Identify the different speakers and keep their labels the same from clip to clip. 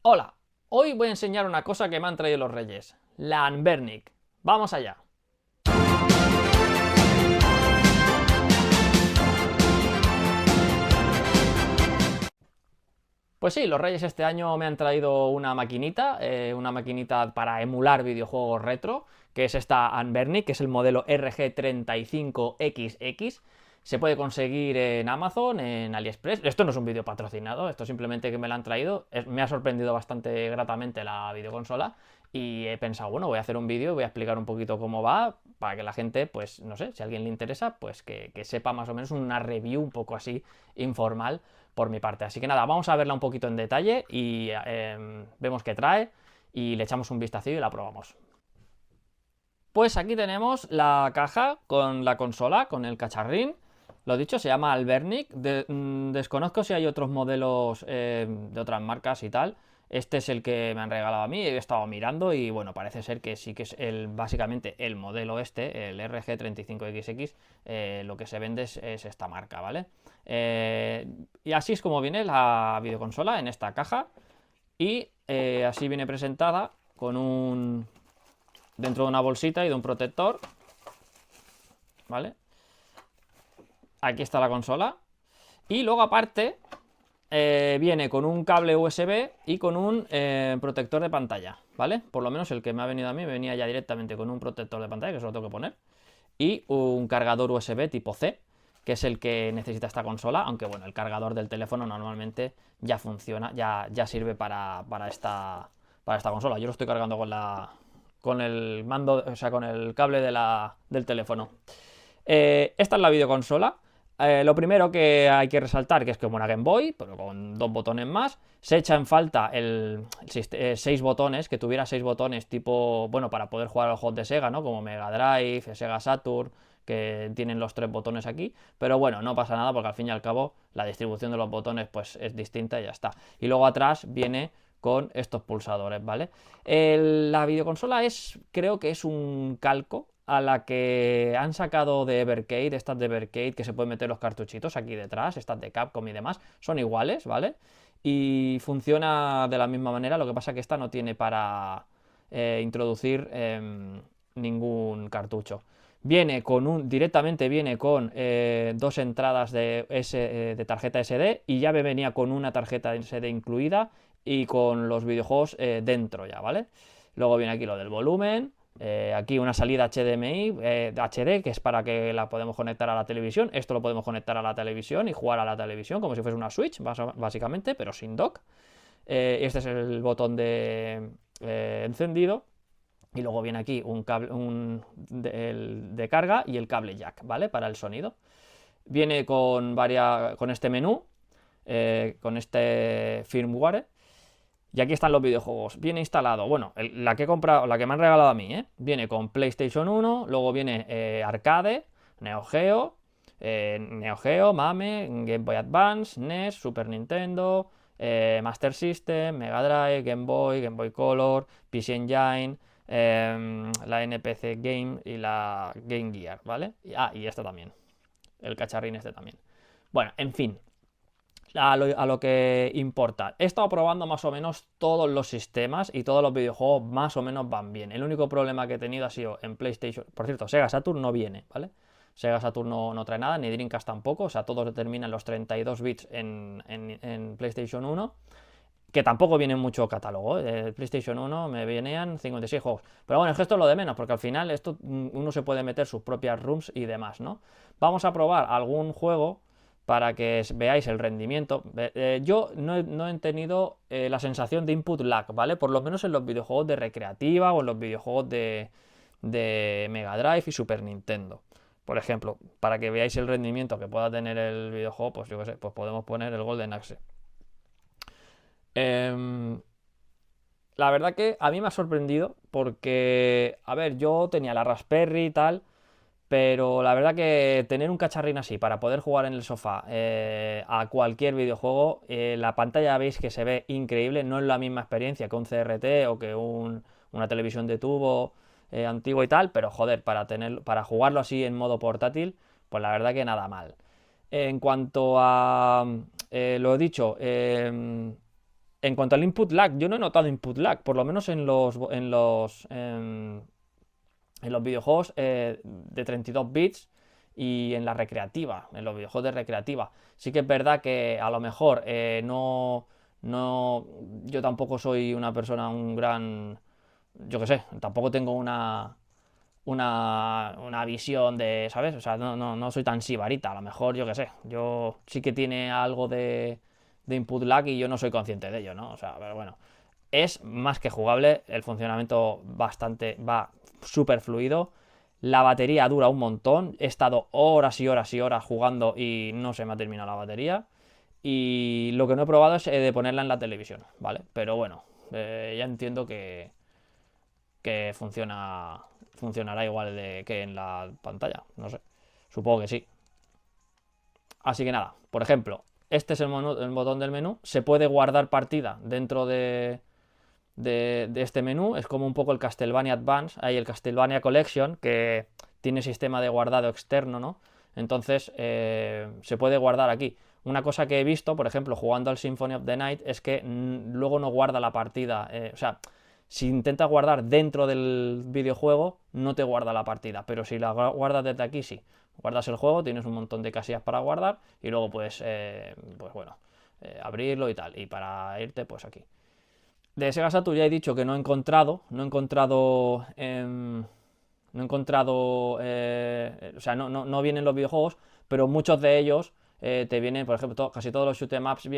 Speaker 1: Hola, hoy voy a enseñar una cosa que me han traído los Reyes, la Anbernic. Vamos allá. Pues sí, los Reyes este año me han traído una maquinita para emular videojuegos retro, que es esta Anbernic, que es el modelo RG35XX. Se puede conseguir en Amazon, en AliExpress. Esto no es un vídeo patrocinado, esto simplemente que me la han traído. Me ha sorprendido bastante gratamente la videoconsola y he pensado, bueno, voy a hacer un vídeo y voy a explicar un poquito cómo va para que la gente, pues no sé, si a alguien le interesa, pues que sepa más o menos una review un poco así informal por mi parte. Así que nada, vamos a verla un poquito en detalle y vemos qué trae y le echamos un vistacillo y la probamos. Pues aquí tenemos la caja con la consola, con el cacharrín. Lo dicho, se llama Albernic. Desconozco si hay otros modelos de otras marcas y tal. Este es el que me han regalado a mí, he estado mirando y bueno, parece ser que sí que es básicamente el modelo este, el RG35XX, lo que se vende es esta marca, ¿vale? Y así es como viene la videoconsola en esta caja y así viene presentada con un dentro de una bolsita y de un protector, ¿vale? Aquí está la consola. Y luego aparte viene con un cable USB y con un protector de pantalla, ¿vale? Por lo menos el que me ha venido a mí me venía ya directamente con un protector de pantalla, que se lo tengo que poner, y un cargador USB tipo C, que es el que necesita esta consola, aunque bueno, el cargador del teléfono normalmente ya funciona, ya sirve para esta consola. Yo lo estoy cargando con el mando, o sea, con el cable del teléfono. Esta es la videoconsola. Lo primero que hay que resaltar, que es como una Game Boy, pero con dos botones más. Se echa en falta seis botones, que tuviera seis botones tipo, bueno, para poder jugar a los juegos de Sega, ¿no? Como Mega Drive, Sega Saturn, que tienen los tres botones aquí. Pero bueno, no pasa nada porque al fin y al cabo la distribución de los botones pues es distinta y ya está. Y luego atrás viene con estos pulsadores, ¿vale? La videoconsola creo que es un calco a la que han sacado de Evercade, estas de Evercade que se pueden meter los cartuchitos aquí detrás, estas de Capcom y demás, son iguales, ¿vale? Y funciona de la misma manera, lo que pasa que esta no tiene para introducir ningún cartucho. Directamente viene con dos entradas de tarjeta SD y ya me venía con una tarjeta SD incluida y con los videojuegos dentro ya, ¿vale? Luego viene aquí lo del volumen, aquí una salida HDMI, HD, que es para que la podemos conectar a la televisión. Esto lo podemos conectar a la televisión y jugar a la televisión como si fuese una Switch, básicamente, pero sin dock. Este es el botón de encendido. Y luego viene aquí un cable de carga y el cable jack, ¿vale? Para el sonido. Viene con este menú, con este firmware. Y aquí están los videojuegos. Viene instalado, bueno, la que he comprado, la que me han regalado a mí, ¿eh? Viene con PlayStation 1, luego viene Arcade, Neo Geo, MAME, Game Boy Advance, NES, Super Nintendo, Master System, Mega Drive, Game Boy Color, PC Engine, la NPC Game y la Game Gear, ¿vale? Y esta también, el cacharrín este también. Bueno, en fin, a lo que importa. He estado probando más o menos todos los sistemas y todos los videojuegos más o menos van bien. El único problema que he tenido ha sido en PlayStation. Por cierto, Sega Saturn no viene, ¿vale? Sega Saturn no trae nada, ni Dreamcast tampoco. O sea, todos determinan los 32 bits en PlayStation 1. Que tampoco viene mucho catálogo. El PlayStation 1 me venían 56 juegos. Pero bueno, es que esto es lo de menos, porque al final uno se puede meter sus propias rooms y demás, ¿no? Vamos a probar algún juego para que veáis el rendimiento. Yo no he tenido la sensación de input lag, ¿vale? Por lo menos en los videojuegos de recreativa o en los videojuegos de Mega Drive y Super Nintendo. Por ejemplo, para que veáis el rendimiento que pueda tener el videojuego, pues yo qué sé, pues podemos poner el Golden Axe. Em, la verdad que a mí me ha sorprendido porque, a ver, yo tenía la Raspberry y tal, pero la verdad que tener un cacharrín así para poder jugar en el sofá a cualquier videojuego, la pantalla veis que se ve increíble, no es la misma experiencia que un CRT o que una televisión de tubo antiguo y tal, pero joder, para jugarlo así en modo portátil, pues la verdad que nada mal. En cuanto a lo dicho, En cuanto al input lag, yo no he notado input lag, por lo menos en los videojuegos de 32 bits y en la recreativa, en los videojuegos de recreativa. Sí que es verdad que a lo mejor yo tampoco soy una persona, un gran, yo qué sé, tampoco tengo una visión de, ¿sabes? O sea, no soy tan sibarita, a lo mejor, yo qué sé, yo sí que tiene algo de input lag y yo no soy consciente de ello, ¿no? O sea, pero bueno, es más que jugable, el funcionamiento va súper fluido, la batería dura un montón, he estado horas y horas y horas jugando y no se me ha terminado la batería, y lo que no he probado es de ponerla en la televisión, ¿vale? Pero bueno, ya entiendo que funcionará igual que en la pantalla, no sé, supongo que sí. Así que nada, por ejemplo, este es el botón del menú, se puede guardar partida dentro de este menú, es como un poco el Castlevania Advance, hay el Castlevania Collection, que tiene sistema de guardado externo, ¿no? Entonces se puede guardar aquí. Una cosa que he visto, por ejemplo, jugando al Symphony of the Night, es que luego no guarda la partida, o sea, si intentas guardar dentro del videojuego, no te guarda la partida, pero si la guardas desde aquí, sí. Guardas el juego, tienes un montón de casillas para guardar y luego puedes, pues bueno, abrirlo y tal. Y para irte, pues aquí. De Sega Saturn ya he dicho que no he encontrado, o sea, no vienen los videojuegos, pero muchos de ellos te vienen, por ejemplo, casi todos los shoot 'em ups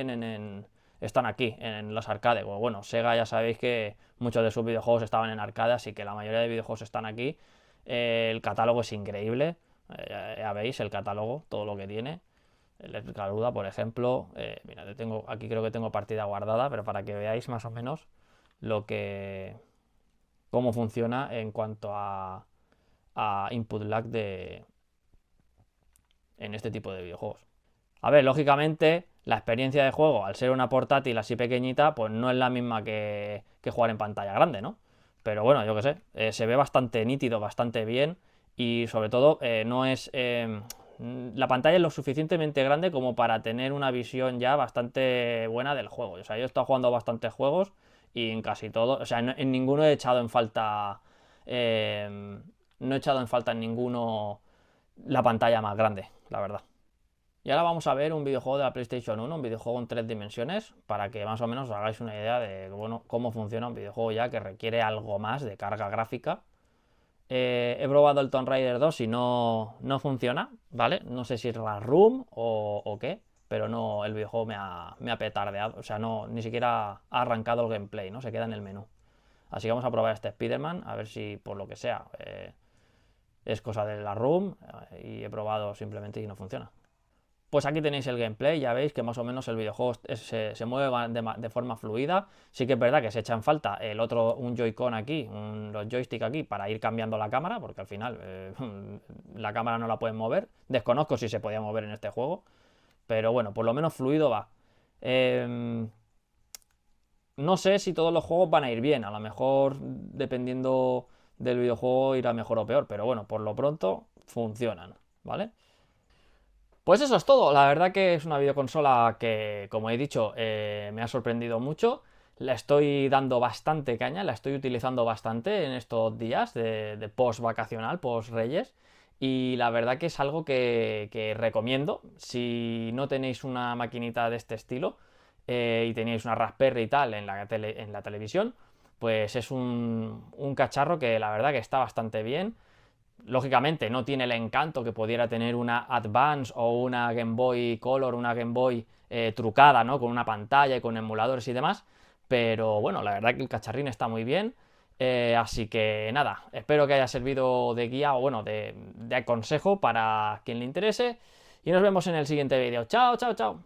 Speaker 1: están aquí, en los arcades. Bueno, Sega ya sabéis que muchos de sus videojuegos estaban en arcade, así que la mayoría de videojuegos están aquí. El catálogo es increíble, ya veis el catálogo, todo lo que tiene. El Garuda, por ejemplo, mira, aquí creo que tengo partida guardada, pero para que veáis más o menos cómo funciona en cuanto a input lag en este tipo de videojuegos. A ver, lógicamente, la experiencia de juego, al ser una portátil así pequeñita, pues no es la misma que jugar en pantalla grande, ¿no? Pero bueno, yo qué sé, se ve bastante nítido, bastante bien, y sobre todo no es... la pantalla es lo suficientemente grande como para tener una visión ya bastante buena del juego. O sea, yo he estado jugando bastantes juegos y en casi todos, o sea, en ninguno he echado en falta... no he echado en falta en ninguno la pantalla más grande, la verdad. Y ahora vamos a ver un videojuego de la PlayStation 1, un videojuego en 3 dimensiones, para que más o menos os hagáis una idea de bueno, cómo funciona un videojuego ya que requiere algo más de carga gráfica. He probado el Tomb Raider 2 y no funciona, ¿vale? No sé si es la ROM o qué, pero no, el videojuego me ha petardeado, o sea, ni siquiera ha arrancado el gameplay, ¿no? Se queda en el menú. Así que vamos a probar este Spider-Man, a ver si por lo que sea es cosa de la ROM y he probado simplemente y no funciona. Pues aquí tenéis el gameplay, ya veis que más o menos el videojuego se mueve de forma fluida. Sí que es verdad que se echa en falta un Joy-Con aquí, los joysticks aquí, para ir cambiando la cámara, porque al final la cámara no la pueden mover. Desconozco si se podía mover en este juego, pero bueno, por lo menos fluido va. No sé si todos los juegos van a ir bien, a lo mejor dependiendo del videojuego irá mejor o peor, pero bueno, por lo pronto funcionan, ¿vale? Pues eso es todo, la verdad que es una videoconsola que, como he dicho, me ha sorprendido mucho. La estoy dando bastante caña, la estoy utilizando bastante en estos días de post vacacional, post Reyes. Y la verdad que es algo que recomiendo. Si no tenéis una maquinita de este estilo y tenéis una Raspberry y tal en la televisión, pues es un cacharro que la verdad que está bastante bien. Lógicamente no tiene el encanto que pudiera tener una Advance o una Game Boy Color, una Game Boy trucada, ¿no? Con una pantalla y con emuladores y demás. Pero bueno, la verdad que el cacharrín está muy bien. Así que nada, espero que haya servido de guía o bueno, de consejo para quien le interese. Y nos vemos en el siguiente vídeo. Chao, chao, chao.